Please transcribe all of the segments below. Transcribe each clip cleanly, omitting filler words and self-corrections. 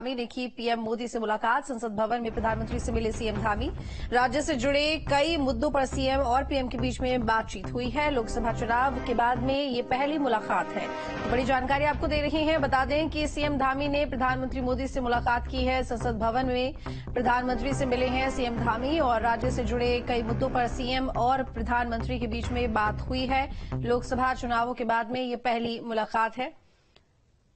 धामी ने की पीएम मोदी से मुलाकात। संसद भवन में प्रधानमंत्री से मिले सीएम धामी। राज्य से जुड़े कई मुद्दों पर सीएम और पीएम के बीच में बातचीत हुई है। लोकसभा चुनाव के बाद में ये पहली मुलाकात है। तो बड़ी जानकारी आपको दे रही है। बता दें कि सीएम धामी ने प्रधानमंत्री मोदी से मुलाकात की है। संसद भवन में प्रधानमंत्री से मिले हैं सीएम धामी और राज्य से जुड़े कई मुद्दों पर सीएम और प्रधानमंत्री के बीच में बात हुई है। लोकसभा चुनावों के बाद में ये पहली मुलाकात है।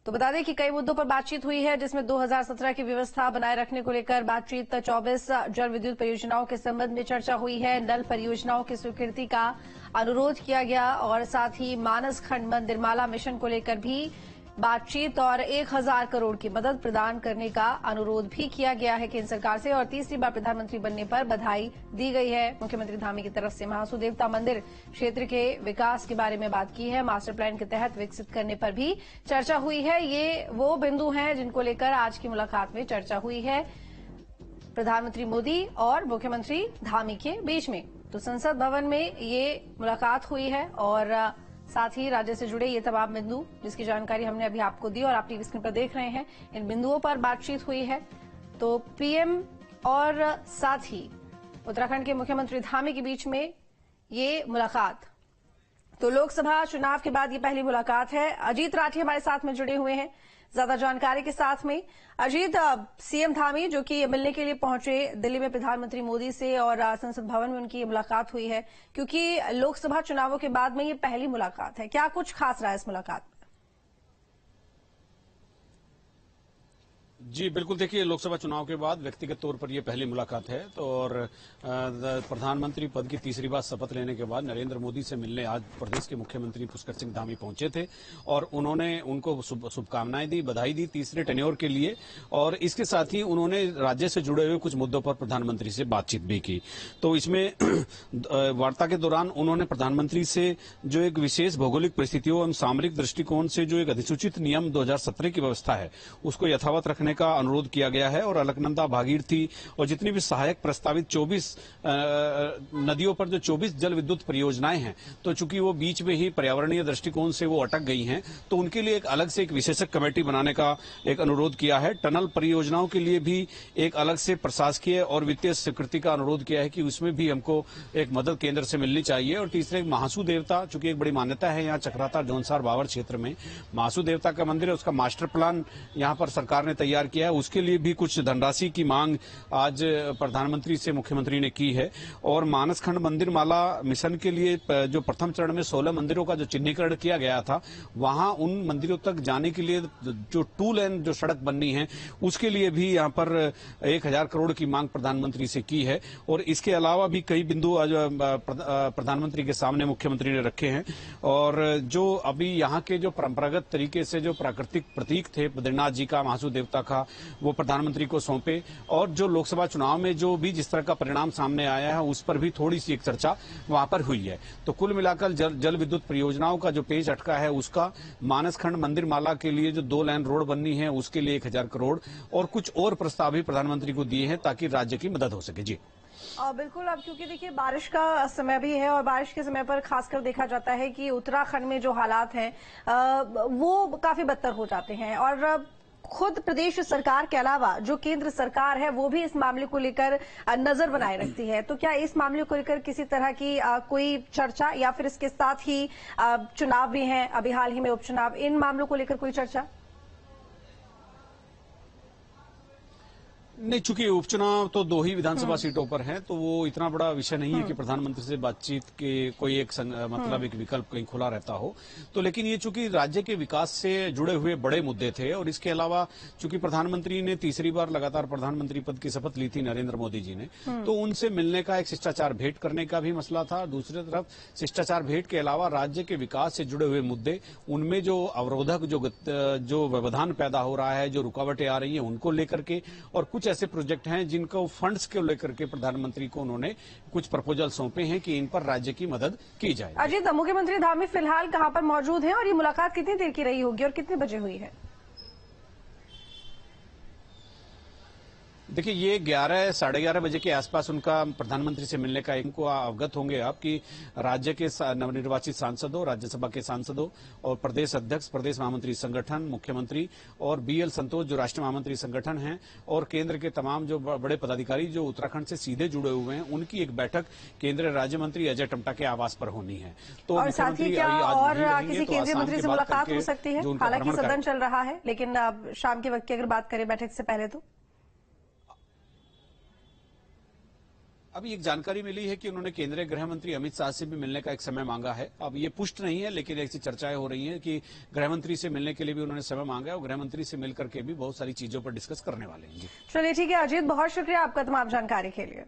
तो बता दें कि कई मुद्दों पर बातचीत हुई है, जिसमें 2017 की व्यवस्था बनाए रखने को लेकर बातचीत, 24 जल विद्युत परियोजनाओं के संबंध में चर्चा हुई है, नल परियोजनाओं की स्वीकृति का अनुरोध किया गया और साथ ही मानस खंड मंदिरमाला मिशन को लेकर भी बातचीत और 1000 करोड़ की मदद प्रदान करने का अनुरोध भी किया गया है केंद्र सरकार से। और तीसरी बार प्रधानमंत्री बनने पर बधाई दी गई है मुख्यमंत्री धामी की तरफ से। महासू देवता मंदिर क्षेत्र के विकास के बारे में बात की है। मास्टर प्लान के तहत विकसित करने पर भी चर्चा हुई है। ये वो बिंदु हैं जिनको लेकर आज की मुलाकात में चर्चा हुई है प्रधानमंत्री मोदी और मुख्यमंत्री धामी के बीच में। तो संसद भवन में ये मुलाकात हुई है और साथ ही राज्य से जुड़े ये तमाम बिंदु जिसकी जानकारी हमने अभी आपको दी और आप टीवी स्क्रीन पर देख रहे हैं, इन बिंदुओं पर बातचीत हुई है। तो पीएम और साथ ही उत्तराखंड के मुख्यमंत्री धामी के बीच में ये मुलाकात। तो लोकसभा चुनाव के बाद ये पहली मुलाकात है। अजीत राठी हमारे साथ में जुड़े हुए हैं ज्यादा जानकारी के साथ में। अजीत, सीएम धामी जो कि मिलने के लिए पहुंचे दिल्ली में प्रधानमंत्री मोदी से और संसद भवन में उनकी मुलाकात हुई है, क्योंकि लोकसभा चुनावों के बाद में ये पहली मुलाकात है। क्या कुछ खास रहा है इस मुलाकात में? जी बिल्कुल, देखिए लोकसभा चुनाव के बाद व्यक्तिगत तौर पर यह पहली मुलाकात है। तो और प्रधानमंत्री पद की तीसरी बार शपथ लेने के बाद नरेंद्र मोदी से मिलने आज प्रदेश के मुख्यमंत्री पुष्कर सिंह धामी पहुंचे थे और उन्होंने उनको शुभकामनाएं दी, बधाई दी तीसरे टेन्योर के लिए। और इसके साथ ही उन्होंने राज्य से जुड़े हुए कुछ मुद्दों पर प्रधानमंत्री से बातचीत भी की। तो इसमें वार्ता के दौरान उन्होंने प्रधानमंत्री से जो एक विशेष भौगोलिक परिस्थितियों एवं सामरिक दृष्टिकोण से जो एक अधिसूचित नियम 2017 की व्यवस्था है उसको यथावत रखने का अनुरोध किया गया है। और अलकनंदा, भागीरथी और जितनी भी सहायक प्रस्तावित 24 नदियों पर जो 24 जल विद्युत परियोजनाएं हैं, तो चूंकि वो बीच में ही पर्यावरणीय दृष्टिकोण से वो अटक गई हैं, तो उनके लिए एक अलग से एक विशेषज्ञ कमेटी बनाने का एक अनुरोध किया है। टनल परियोजनाओं के लिए भी एक अलग से प्रशासकीय और वित्तीय स्वीकृति का अनुरोध किया है कि उसमें भी हमको एक मदद केंद्र से मिलनी चाहिए। और तीसरे महासू देवता, चूंकि एक बड़ी मान्यता है यहाँ चक्राता जौनसार बावर क्षेत्र में महासू देवता का मंदिर है, उसका मास्टर प्लान यहाँ पर सरकार ने तैयार किया है, उसके लिए भी कुछ धनराशि की मांग आज प्रधानमंत्री से मुख्यमंत्री ने की है। और मानस खंड मंदिर माला मिशन के लिए जो प्रथम चरण में 16 मंदिरों का जो चिन्हीकरण किया गया था, वहां उन मंदिरों तक जाने के लिए जो 2 लेन जो सड़क बननी है उसके लिए भी यहाँ पर 1000 करोड़ की मांग प्रधानमंत्री से की है। और इसके अलावा भी कई बिंदु आज प्रधानमंत्री के सामने मुख्यमंत्री ने रखे हैं। और जो अभी यहाँ के जो परंपरागत तरीके से जो प्राकृतिक प्रतीक थे बद्रीनाथ जी का, महासू देवता का, वो प्रधानमंत्री को सौंपे। और जो लोकसभा चुनाव में जो भी जिस तरह का परिणाम सामने आया है उस पर भी थोड़ी सी एक चर्चा वहां पर हुई है। तो कुल मिलाकर जल विद्युत परियोजनाओं का जो पेज अटका है उसका, मानस खंड मंदिर माला के लिए जो 2 लेन रोड बननी है उसके लिए 1000 करोड़ और कुछ और प्रस्ताव भी प्रधानमंत्री को दिए हैं ताकि राज्य की मदद हो सके। जी बिल्कुल। अब क्योंकि देखिए बारिश का समय भी है और बारिश के समय पर खासकर देखा जाता है कि उत्तराखंड में जो हालात हैं वो काफी बदतर हो जाते हैं और खुद प्रदेश सरकार के अलावा जो केंद्र सरकार है वो भी इस मामले को लेकर नजर बनाए रखती है। तो क्या इस मामले को लेकर किसी तरह की कोई चर्चा या फिर इसके साथ ही चुनाव भी हैं, अभी हाल ही में उपचुनाव, इन मामलों को लेकर कोई चर्चा? नहीं, चूंकि उपचुनाव तो 2 ही विधानसभा सीटों पर है, तो वो इतना बड़ा विषय नहीं है कि प्रधानमंत्री से बातचीत के कोई एक मतलब एक विकल्प कहीं खुला रहता हो। तो लेकिन ये चूंकि राज्य के विकास से जुड़े हुए बड़े मुद्दे थे और इसके अलावा चूंकि प्रधानमंत्री ने तीसरी बार लगातार प्रधानमंत्री पद की शपथ ली थी नरेंद्र मोदी जी ने, तो उनसे मिलने का एक शिष्टाचार भेंट करने का भी मसला था। दूसरी तरफ शिष्टाचार भेंट के अलावा राज्य के विकास से जुड़े हुए मुद्दे, उनमें जो अवरोधक जो व्यवधान पैदा हो रहा है, जो रुकावटें आ रही है, उनको लेकर के, और कुछ ऐसे प्रोजेक्ट हैं जिनको फंड्स को लेकर के प्रधानमंत्री को उन्होंने कुछ प्रपोजल सौंपे हैं कि इन पर राज्य की मदद की जाए। अजीत, मुख्यमंत्री धामी फिलहाल कहां पर मौजूद हैं और ये मुलाकात कितनी देर की रही होगी और कितने बजे हुई है? देखिए, ये 11 साढ़े 11 बजे के आसपास उनका प्रधानमंत्री से मिलने का इनको अवगत होंगे आप कि राज्य के नवनिर्वाचित सांसदों, राज्यसभा के सांसदों और प्रदेश अध्यक्ष, प्रदेश महामंत्री संगठन, मुख्यमंत्री और बीएल संतोष जो राष्ट्रीय महामंत्री संगठन हैं और केंद्र के तमाम जो बड़े पदाधिकारी जो उत्तराखंड से सीधे जुड़े हुए हैं, उनकी एक बैठक केंद्रीय राज्य मंत्री अजय टम्टा के आवास पर होनी है। तो और साथ ही क्या और किसी केंद्रीय मंत्री से मुलाकात हो सकती है? हालांकि सदन चल रहा है, लेकिन अब शाम के वक्त की अगर बात करें बैठक से पहले, तो अभी एक जानकारी मिली है कि उन्होंने केंद्रीय गृह मंत्री अमित शाह से भी मिलने का एक समय मांगा है। अब ये पुष्ट नहीं है, लेकिन ऐसी चर्चाएं हो रही हैं कि गृह मंत्री से मिलने के लिए भी उन्होंने समय मांगा है और गृह मंत्री से मिलकर के भी बहुत सारी चीजों पर डिस्कस करने वाले हैं। चलिए ठीक है अजीत, बहुत शुक्रिया आपका तमाम जानकारी के लिए।